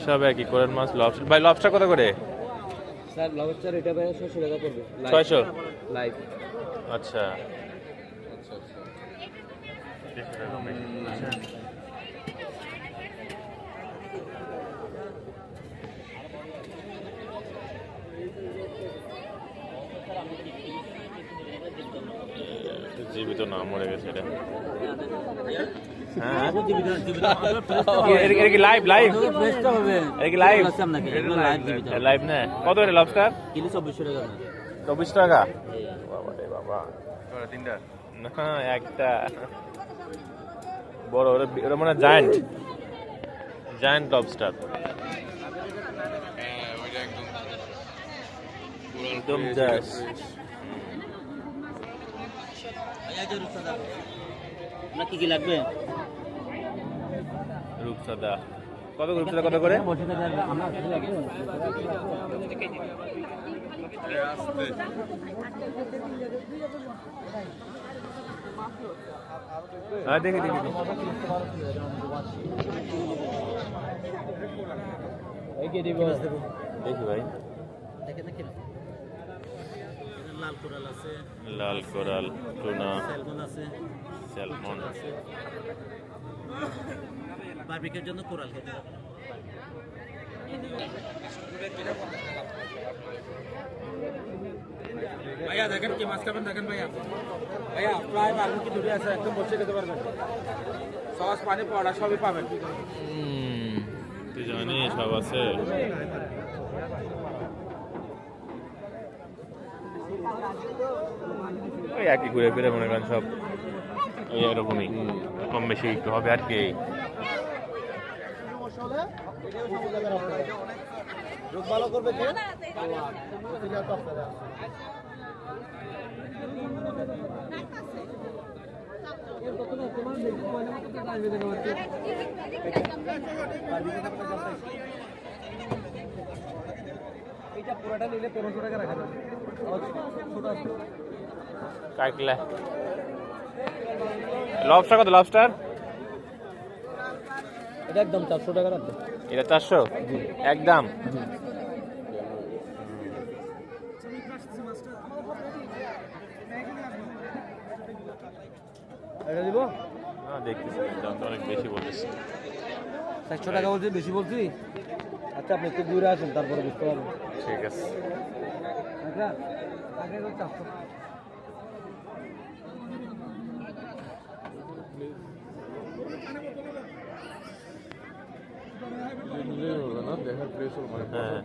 সব একই কোরাল মাছ লবস্টার ভাই লবস্টার কত করে স্যার লবস্টার এটা ভাই 600 টাকা পড়বে 600 লাইভ আচ্ছা জীবিত না মরে গেছে এটা হ্যাঁ এটা কি লাইভ লাইভ ফ্রেশটা হবে এটা কি লাইভ আছে আপনাকে এগুলো লাইভ জীবিত লাইভ না কত করে লবস্টার কিলো 2400 টাকা 24 টাকা বাবা রে বাবা তিনটা না একটা বড় ওরা মানে জায়ান্ট জায়ান্ট লবস্টার একদম জাস না কি কি লাগবে রূপসাদা কত রূপসাদা কত করে হ্যাঁ দেখি দেখি দেখি ভাই লাল কোরাল আছে লাল কোরাল টুনা স্যালমন আছে স্যালমন আছে বারবিকিউর জন্য কোরাল খেতে ভাইয়া দেখেন কি মাছ খাবেন দেখেন ভাইয়া ভাইয়া প্রায় বারবিকি দুটো আছে একদম বসে খেতে পারবেন সস পানি পাউডার সবই পাবেন তুই জানিস সব আছে ওই একই ঘুরে ফিরে মনে করেন সব ওই এরকমই কম বেশি একটু হবে আর কি ভালো করবে কি এইটা পুরোটা নিলে 1500 টাকা রাখা যাবে কাটলা লবস্টার কত লবস্টার এটা একদম 400 টাকা রাখবে এটা 400 একদম এটা দিব না দেখতেছি দাম তো অনেক বেশি বলতেছি 400 টাকা বলছি বেশি বলছি আচ্ছা আপনি একটু দূরে আসুন তারপরে বুঝতে পারবেন ঠিক আছে আচ্ছা আগে 400 হ্যাঁ